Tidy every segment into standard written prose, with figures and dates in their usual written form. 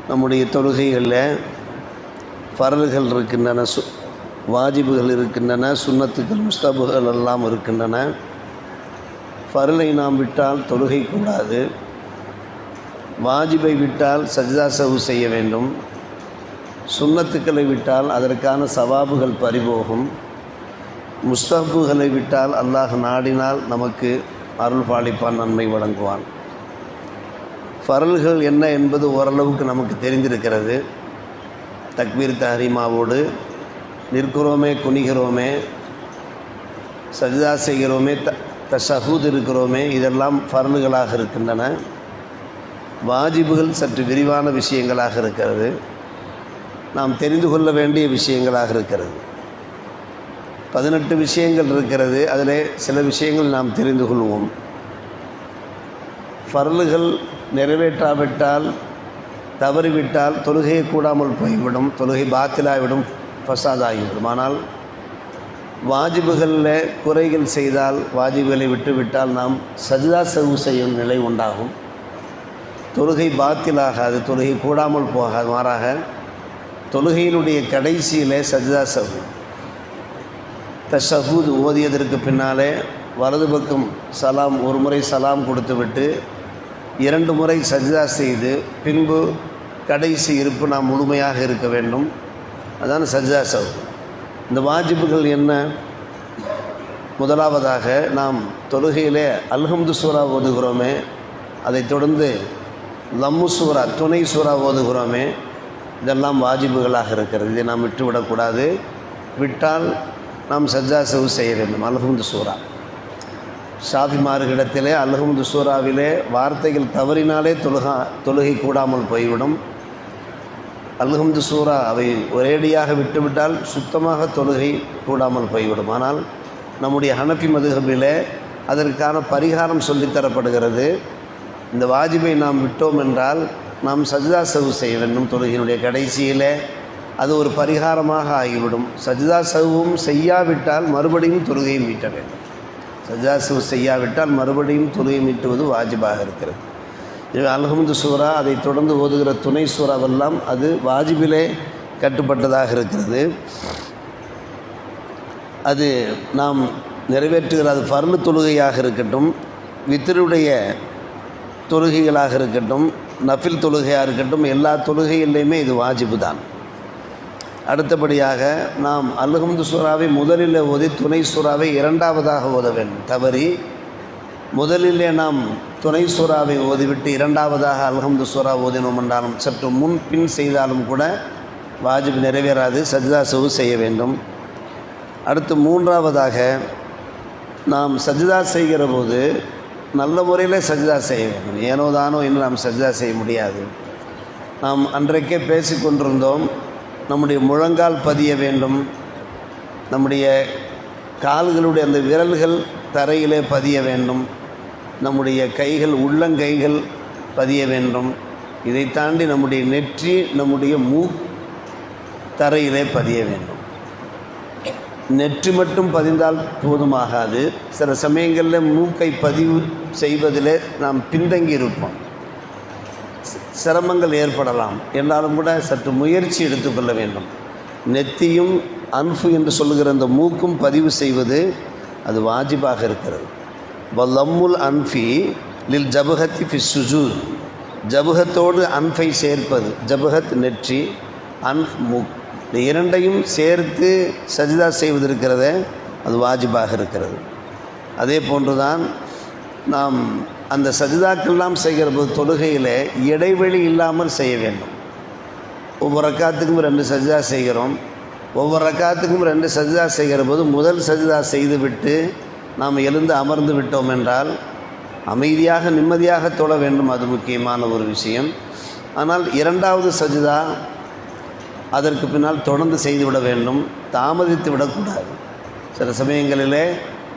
நம்முடைய தொழுகைகளில் ஃபரல்கள் இருக்கின்றன, வாஜிபுகள் இருக்கின்றன, சுன்னத்துக்கள் முஸ்தபுகள் எல்லாம் இருக்கின்றன. ஃபரலை நாம் விட்டால் தொழுகை கூடாது. வாஜிபை விட்டால் சஜ்தா சஹு செய்ய வேண்டும். சுன்னத்துக்களை விட்டால் அதற்கான சவாபுகள் பறிபோகும். முஸ்தபுகளை விட்டால் அல்லாஹ் நாடினால் நமக்கு அருள் பாலிப்பான், நன்மை வழங்குவான். ஃபரல்கள் என்ன என்பது ஓரளவுக்கு நமக்கு தெரிந்திருக்கிறது. தக்பீர் தஹ்ரீமாவோடு நிற்கிறோமே, குனிகிறோமே, சஜ்தா செய்கிறோமே, தஷஹூத் இருக்கிறோமே, இதெல்லாம் ஃபரல்களாக இருக்கின்றன. வாஜிபுகள் சற்று விரிவான விஷயங்களாக இருக்கிறது, நாம் தெரிந்து கொள்ள வேண்டிய விஷயங்களாக இருக்கிறது. 18 விஷயங்கள் இருக்கிறது, அதில் சில விஷயங்கள் நாம் தெரிந்து கொள்வோம். ஃபரல்கள் நிறைவேற்றாவிட்டால், தவறிவிட்டால் தொழுகையை கூடாமல் போய்விடும், தொழுகை பாத்திலாகிவிடும், ஃபசாதாகிவிடும். ஆனால் வாஜிபுகளில் குறைகள் செய்தால், வாஜிபுகளை விட்டுவிட்டால் நாம் சஜ்தா சஹு செய்யும் நிலை உண்டாகும். தொழுகை பாத்திலாகாது, தொழுகை கூடாமல் போகாது. மாறாக தொழுகையினுடைய கடைசியிலே சஜ்தா சஹு, தஷஹூத் ஓதியதற்கு பின்னாலே வலது பக்கம் சலாம், ஒரு முறை சலாம் கொடுத்துவிட்டு 2 முறை சஜ்தா செய்து பின்பு கடைசி இருப்பு நாம் முழுமையாக இருக்க வேண்டும். அதான் சஜ்தா சஹு. இந்த வாஜிபுகள் என்ன? முதலாவதாக நாம் தொழுகையிலே அல்ஹம்து சூரா ஓதுகிறோமே, அதைத் தொடர்ந்து லம்மு சூரா, துணை சூரா ஓதுகிறோமே, இதெல்லாம் வாஜிபுகளாக இருக்கிறது. இதை நாம் விட்டுவிடக்கூடாது. விட்டால் நாம் சஜ்தா சஹு செய்ய வேண்டும். அல்ஹம்து சூரா, ஷாஃபிமார்களிடத்திலே அல்ஹம்து சூராவிலே வார்த்தைகள் தவறினாலே தொழுகை கூடாமல் போய்விடும். அல்ஹம்து சூரா அவை ஒரேடியாக விட்டுவிட்டால் சுத்தமாக தொழுகை கூடாமல் போய்விடும். ஆனால் நம்முடைய ஹனஃபி மதுஹபிலே அதற்கான பரிகாரம் சொல்லித்தரப்படுகிறது. இந்த வாஜிபை நாம் விட்டோம் என்றால் நாம் சஜ்தா சஹு செய்ய வேண்டும். தொழுகையினுடைய கடைசியிலே அது ஒரு பரிகாரமாக ஆகிவிடும். சஜ்தா சஹுவும் செய்யாவிட்டால் மறுபடியும் தொழுகையை மீட்ட வேண்டும். சஜ்தா சஹு செய்யாவிட்டால் மறுபடியும் தொழுகை மீட்டுவது வாஜிபாக இருக்கிறது. அல்ஹம்து சூரா, அதை தொடர்ந்து ஓதுகிற துணை சூறாவெல்லாம் அது வாஜிபிலே கட்டுப்பட்டதாக இருக்கிறது. அது நாம் நிறைவேற்றுகிற, அது ஃபர்லு தொழுகையாக இருக்கட்டும், வித்ருடைய தொழுகைகளாக இருக்கட்டும், நஃபில் தொழுகையாக இருக்கட்டும், எல்லா தொழுகையிலையுமே இது வாஜிபு தான். அடுத்தபடியாக நாம் அல்ஹம்து சூராவை முதலில் ஓதி துணை சூறாவை 2வதாக ஓத வேண்டும். தவறி முதலிலே நாம் துணை சூறாவை ஓதிவிட்டு 2வதாக அல்ஹம்து சூரா ஓதினோம் என்றாலும், சற்று முன் பின் செய்தாலும் கூட வாஜிப் நிறைவேறாது, சஜ்தா சஹு செய்ய வேண்டும். அடுத்து 3வதாக நாம் சஜ்தா செய்கிற போது நல்ல முறையில் சஜ்தா செய்ய வேண்டும். ஏனோ தானோ இன்னும் நாம் சஜ்தா செய்ய முடியாது. நாம் அன்றைக்கே பேசி கொண்டிருந்தோம், நம்முடைய முழங்கால் பதிய வேண்டும், நம்முடைய கால்களுடைய அந்த விரல்கள் தரையிலே பதிய வேண்டும், நம்முடைய கைகள், உள்ளங்கைகள் பதிய வேண்டும். இதை தாண்டி நம்முடைய நெற்றி, நம்முடைய தரையிலே பதிய வேண்டும். நெற்றி மட்டும் பதிந்தால் போதுமாகாது. சில சமயங்களில் மூக்கை பதிவு செய்வதிலே நாம் பின்தங்கி இருப்போம், சிரமங்கள் ஏற்படலாம். என்றாலும் கூட சற்று முயற்சி எடுத்துக்கொள்ள வேண்டும். நெத்தியும் அன்ஃபு என்று சொல்லுகிற அந்த மூக்கும் பதிவு செய்வது அது வாஜிபாக இருக்கிறது. வல்லம்முல் அன்ஃபி லில் ஜபஹத்தி ஃபி சுஜூத், ஜபஹத்தோடு அன்ஃபை சேர்ப்பது, ஜபஹத் நெற்றி, அன்ஃப் மூக், இந்த இரண்டையும் சேர்த்து சஜ்தா செய்வது இருக்கிறத அது வாஜிபாக இருக்கிறது. அதே போன்றுதான் நாம் அந்த சஜ்தாக்கெல்லாம் செய்கிற போது தொழுகையில் இடைவெளி இல்லாமல் செய்ய வேண்டும். ஒவ்வொரு ரக்காத்துக்கும் 2 சஜ்தா செய்கிறோம். ஒவ்வொரு ரக்காத்துக்கும் 2 சஜ்தா செய்கிற போது முதல் சஜ்தா செய்துவிட்டு நாம் எழுந்து அமர்ந்து விட்டோம் என்றால் அமைதியாக நிம்மதியாக தொழ வேண்டும். அது முக்கியமான ஒரு விஷயம். ஆனால் 2வது சஜ்தா அதற்கு பின்னால் தொடர்ந்து செய்துவிட வேண்டும், தாமதித்து விடக்கூடாது. சில சமயங்களிலே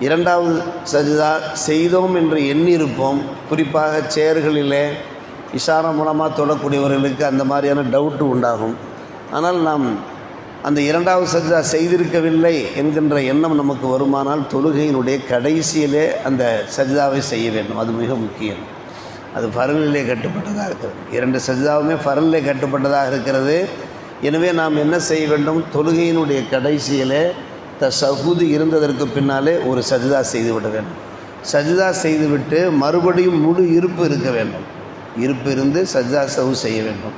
2வது சஜ்தா செய்தோம் என்று எண்ணியிருப்போம். குறிப்பாக சேர்களிலே இஷாரா மூலமாக தொடக்கூடியவர்களுக்கு அந்த மாதிரியான டவுட்டு உண்டாகும். ஆனால் நாம் அந்த 2வது சஜ்தா செய்திருக்கவில்லை என்கின்ற எண்ணம் நமக்கு வருமானால் தொழுகையினுடைய கடைசியிலே அந்த சஜ்தாவை செய்ய வேண்டும். அது மிக முக்கியம். அது ஃபரலிலே கட்டுப்பட்டதாக இருக்கிறது. 2 சஜ்தாவுமே ஃபரலிலே கட்டுப்பட்டதாக இருக்கிறது. எனவே நாம் என்ன செய்ய வேண்டும்? தொழுகையினுடைய கடைசியிலே தஷஹுது இருந்ததற்கு பின்னாலே ஒரு சஜ்தா செய்துவிட வேண்டும். சஜ்தா செய்துவிட்டு மறுபடியும் முழு இருப்பு இருக்க வேண்டும். இருப்பு இருந்து சஜ்தா சவு செய்ய வேண்டும்.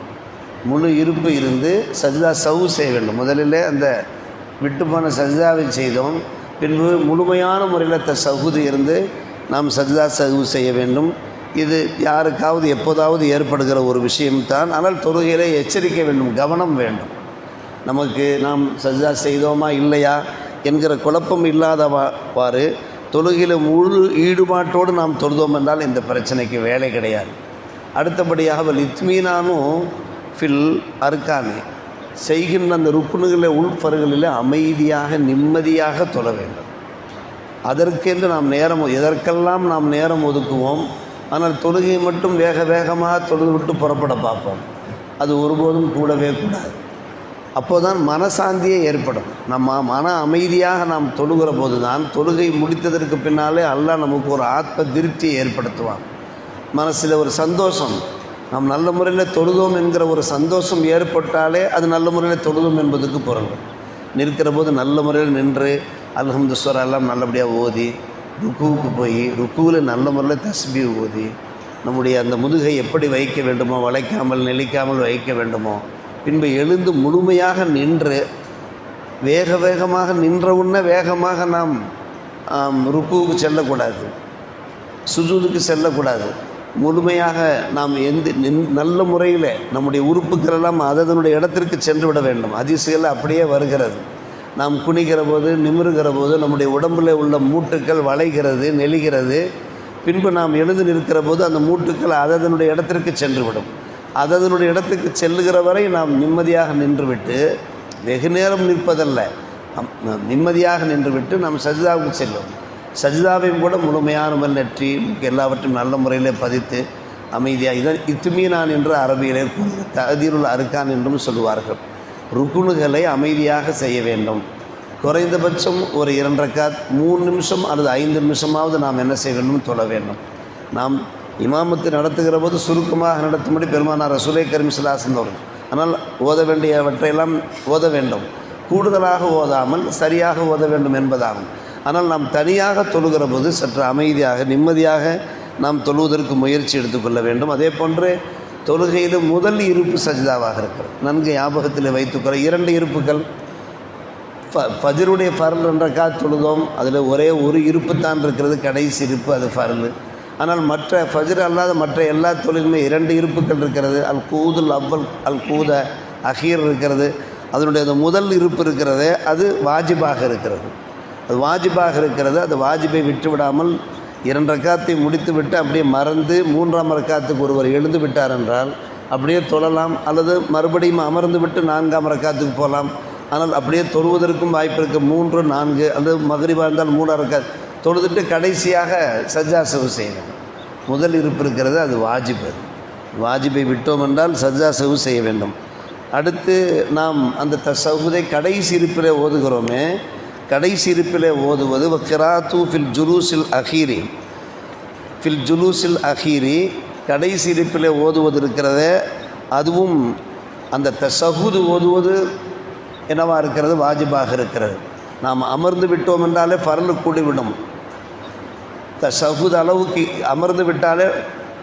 முழு இருப்பு இருந்து சஜ்தா சவு செய்ய வேண்டும். முதலில் அந்த விட்டு போன சஜ்தாவை செய்தோம். பின்பு முழுமையான முறையில் தஷஹுது இருந்து நாம் சஜ்தா சவு செய்ய வேண்டும். இது யாருக்காவது எப்போதாவது ஏற்படுகிற ஒரு விஷயம்தான். ஆனால் தொழுகையிலே எச்சரிக்கை வேண்டும், கவனம் வேண்டும். நமக்கு நாம் சஜ்தா செய்தோமா இல்லையா என்கிற குழப்பம் இல்லாதவாறு தொழுகையில் முழு ஈடுபாட்டோடு நாம் தொழுதோம் என்றால் இந்த பிரச்சனைக்கு வேலை கிடையாது. அடுத்தபடியாக இத்மீனானும் ஃபில் அர்கானி செய்கின்ற அந்த ருக்குனுகளில் உள்பறுகளில் அமைதியாக நிம்மதியாக தொழ வேண்டும். அதற்கென்று நாம் நேரம் எதற்கெல்லாம் நாம் நேரம் ஒதுக்குவோம். ஆனால் தொழுகையை மட்டும் வேகமாக தொழுது விட்டு புறப்பட பார்ப்போம். அது ஒருபோதும் கூடவே கூடாது. அப்போதான் மனசாந்தியே ஏற்படும். நம்ம மன அமைதியாக நாம் தொழுகிற போது தான் தொழுகை முடித்ததற்கு பின்னாலே அல்லாஹ் நமக்கு ஒரு ஆத்ம திருப்தியை ஏற்படுத்துவான். மனசில் ஒரு சந்தோஷம், நாம் நல்ல முறையில் தொழுதோம் என்கிற ஒரு சந்தோஷம் ஏற்பட்டாலே அது நல்ல முறையில் தொழுதோம் என்பதுக்கு பொருள். நிற்கிற போது நல்ல முறையில் நின்று அல்ஹம்து சூரா எல்லாம் நல்லபடியாக ஓதி ருக்குவுக்கு போய் ருக்குவில் நல்ல முறையில் தஸ்பீ ஓதி நம்முடைய அந்த முதுகை எப்படி வைக்க வேண்டுமோ, வளைக்காமல் நெளிக்காமல் வைக்க வேண்டுமோ, பின்பு எழுந்து முழுமையாக நின்று வேகமாக நின்ற உடனே வேகமாக நாம் ருக்குவுக்கு செல்லக்கூடாது, சுஜூதுக்கு செல்லக்கூடாது. முழுமையாக நாம் நல்ல முறையில் நம்முடைய உறுப்புகளெல்லாம் அதனுடைய இடத்திற்கு சென்று விட வேண்டும். ஹதீஸ்கள் அப்படியே வருகிறது. நாம் குனிகிற போது நிமிருகிற போது நம்முடைய உடம்பில் உள்ள மூட்டுக்கள் வளைகிறது, நெளிகிறது. பின்பு நாம் எழுந்து நிற்கிற போது அந்த மூட்டுக்கள் அதனுடைய இடத்திற்கு சென்று விடும். அதனுடைய இடத்துக்கு செல்லுகிற வரை நாம் நிம்மதியாக நின்றுவிட்டு, வெகு நேரம் நிற்பதல்ல, நிம்மதியாக நின்றுவிட்டு நாம் சஜ்தாவுக்கு செல்லும். சஜ்தாவையும் கூட முழுமையான நெற்றி எல்லாவற்றையும் நல்ல முறையிலே பதித்து அமைதியாக இதை இத்மீனான் என்று அரபியிலே தஅதீருல் அர்கான் என்றும் சொல்லுவார்கள். ருக்குனுகளை அமைதியாக செய்ய வேண்டும். குறைந்தபட்சம் ஒரு 2 ரக்காத் 3 நிமிஷம் அல்லது 5 நிமிஷமாவது நாம் என்ன செய்ய வேண்டும்? தொழ வேண்டும். நாம் இமாமத்து நடத்துகிற போது சுருக்கமாக நடத்தும்படி பெருமானார் ரசூலை கரீம் ஸல்லல்லாஹு அலைஹி வஸல்லம். ஆனால் ஓத வேண்டியவற்றையெல்லாம் ஓத வேண்டும், கூடுதலாக ஓதாமல் சரியாக ஓத வேண்டும் என்பதாகும். ஆனால் நாம் தனியாக தொழுகிற போது சற்று அமைதியாக நிம்மதியாக நாம் தொழுவதற்கு முயற்சி எடுத்துக்கொள்ள வேண்டும். அதே போன்று தொழுகையில் முதல் இருப்பு சஜ்தாவாக இருக்கிறது. நன்கு ஞாபகத்தில் வைத்துக்கொள்ள 2 இருப்புகள். ஃபஜ்ருடைய ஃபர்ல் 2 ரக்காத் தொழுதோம். அதில் ஒரே ஒரு இருப்பு தான் இருக்கிறது, கடைசி இருப்பு, அது ஃபர்ல். ஆனால் மற்ற ஃபஜ்ர் அல்லாத மற்ற எல்லா தொழிலுமே 2 இருப்புகள் இருக்கிறது. அல் கூதுல் அவ்வல் அல் கூத அஹீர் இருக்கிறது. அதனுடைய அந்த முதல் இருப்பு இருக்கிறது, அது வாஜிபாக இருக்கிறது. அது வாஜிபாக இருக்கிறது. அது வாஜிபை விட்டு விடாமல் 2 ரக்காத்தை முடித்து விட்டு அப்படியே மறந்து 3ஆம் ரக்காத்துக்கு ஒருவர் எழுந்து விட்டார் என்றால் அப்படியே தொழலாம். அல்லது மறுபடியும் அமர்ந்து விட்டு 4ஆம் ரக்காத்துக்கு போகலாம். ஆனால் அப்படியே தொழுவதற்கும் வாய்ப்பு இருக்குது. 3, 4 அல்லது மக்ரிபா இருந்தால் 3ஆம் ரக்காத் தொழுதுட்டு கடைசியாக சஜ்ஜா சவு செய்யணும். முதல் இருப்பு இருக்கிறது, அது வாஜிபு. வாஜிபை விட்டோம் என்றால் சஜ்ஜா சவு செய்ய வேண்டும். அடுத்து நாம் அந்த தஷஹுதை கடைசி இருப்பிலே ஓதுகிறோமே, கடைசி இருப்பிலே ஓதுவது வக்ராத்து ஃபில் ஜுலூஸில் அஹீரி. ஃபில் ஜுலூஸில் அஹீரி கடைசி இருப்பிலே ஓதுவது இருக்கிறதே, அதுவும் அந்த தஷஹுது ஓதுவது என்னவாக இருக்கிறது? வாஜிபாக இருக்கிறது. நாம் அமர்ந்து விட்டோம் என்றாலே ஃபர்லு கூடிவிடும். தஷஹுத் அளவுக்கு அமர்ந்து விட்டாலே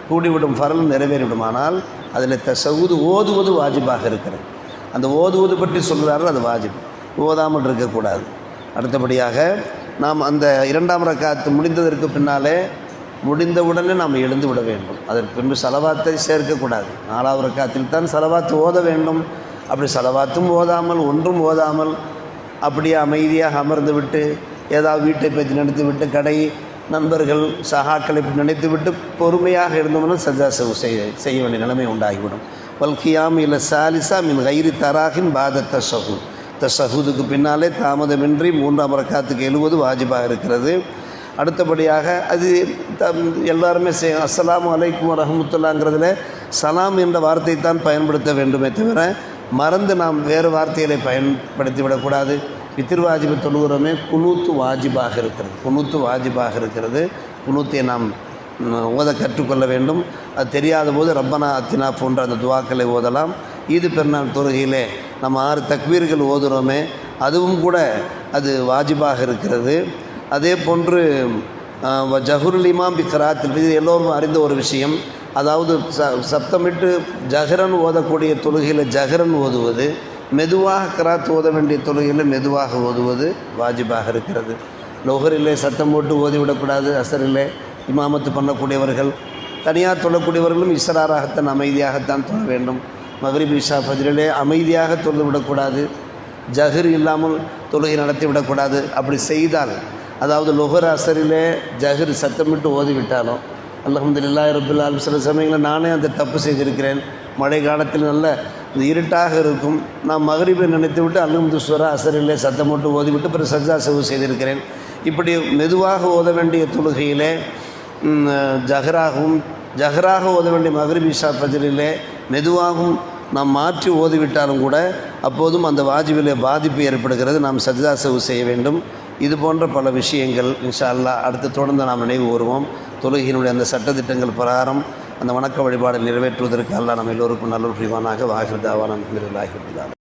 கூடிவிடும், ஃபர்ல் நிறைவேறிவிடும். ஆனால் அதில் தஷஹுத் ஓதுவது வாஜிபாக இருக்கிறது. அந்த ஓதுவது பற்றி சொல்கிறார்கள், அது வாஜிப், ஓதாமல் இருக்கக்கூடாது. அடுத்தபடியாக நாம் அந்த 2ஆம் ரக்காத்து முடிந்ததற்கு பின்னாலே முடிந்தவுடனே நாம் எழுந்து விட வேண்டும். அதற்கு பின்பு சலவாத்தை சேர்க்கக்கூடாது. 4ஆவது ரக்காத்தில் தான் சலவாத்து ஓத வேண்டும். அப்படி சலவாத்தும் ஓதாமல் ஒன்றும் ஓதாமல் அப்படியே அமைதியாக அமர்ந்து விட்டு ஏதாவது வீட்டை பற்றி நினைத்து விட்டு கடை நண்பர்கள் சகாக்களை நினைத்து விட்டு பொறுமையாக இருந்தோம்னா சஜ்ஜா செய்ய வேண்டிய நிலைமை உண்டாகிவிடும். வல்கியாம் இல்லை சாலிசா மின் கைரி தராகின் பாத தஷஹுத். தஷஹுதுக்கு பின்னாலே தாமதமின்றி 3ஆம் ரக்காத்துக்கு எழுவது வாஜிபாக இருக்கிறது. அடுத்தபடியாக அது எல்லாருமே அஸ்ஸலாமு அலைக்கும் வரஹ்மத்துல்லாஹ்ங்கிறதுல சலாம் என்ற வார்த்தை தான் பயன்படுத்த வேண்டுமே தவிர மறந்து நாம் வேறு வார்த்தைகளை பயன்படுத்தி விடக்கூடாது. பித்ருவாஜிபை தொழுகிறோமே, குனூத்து வாஜிபாக இருக்கிறது. குனூத்து வாஜிபாக இருக்கிறது. குனூத்தை நாம் ஓத கற்றுக்கொள்ள வேண்டும். அது தெரியாத போது ரப்பனா அத்தினா போன்ற அந்த துவாக்களை ஓதலாம். ஈது பெருநாள் தொழுகையிலே நம்ம 6 தக்பீர்கள் ஓதுகிறோமே, அதுவும் கூட அது வாஜிபாக இருக்கிறது. அதே போன்று ஜஹுருல் இமாம் பி கிராத்தில், இது எல்லோரும் அறிந்த ஒரு விஷயம். அதாவது சப்தமிட்டு ஜஹரன் ஓதக்கூடிய தொழுகையில் ஜஹரன் ஓதுவது, மெதுவாக கிராத் ஓத வேண்டிய தொழுகையில் மெதுவாக ஓதுவது வாஜிபாக இருக்கிறது. லொஹரிலே சத்தம் போட்டு ஓதிவிடக்கூடாது. அசரிலே இமாமத்து பண்ணக்கூடியவர்கள், தனியாக தொழக்கூடியவர்களும் இஸ்ராராகத்தான் அமைதியாகத்தான் தொழ வேண்டும். மக்ரிப் இஷா ஃபஜ்ரிலே அமைதியாக தொழுது விடக்கூடாது, ஜஹர் இல்லாமல் தொழுகை நடத்தி விடக்கூடாது. அப்படி செய்தால், அதாவது லொஹர் அசரிலே ஜஹர் சத்தமிட்டு ஓதிவிட்டாலும், அல்ஹம்துலில்லாஹி ரப்பில் ஆலமீன், சில சமயங்களில் நானே அந்த தப்பு செய்திருக்கிறேன். மழை காலத்தில் நல்ல இந்த இருட்டாக இருக்கும், நான் மக்ரிபை நினைத்து விட்டு அல்ஹம்து சூரா அசரிலே சத்தம் போட்டு ஓதிவிட்டு பிறகு சஜ்தா சஹு செய்திருக்கிறேன். இப்படி மெதுவாக ஓத வேண்டிய தொழுகையிலே ஜஹராக ஓத வேண்டிய மக்ரிப் இஷா ஃபஜ்ரிலே மெதுவாகவும் நாம் மாற்றி ஓதிவிட்டாலும் கூட அப்போதும் அந்த வாஜிபிலே பாதிப்பு ஏற்படுகிறது. நாம் சஜ்தா சஹு செய்ய வேண்டும். இது போன்ற பல விஷயங்கள் இன்ஷா அல்லாஹ் அடுத்து தொடர்ந்து நாம் நினைவு கூறுவோம். தொழுகையினுடைய அந்த சட்டத்திட்டங்கள் பிரகாரம் அந்த வணக்க வழிபாடு நிறைவேற்றுவதற்கு அல்லாஹ் நம்ம எல்லோருக்கும் நல்ல புரிவானாக. வாஹிர் தாவானா அல்ஹம்துலில்லாஹி ரப்பில் ஆலமீன்.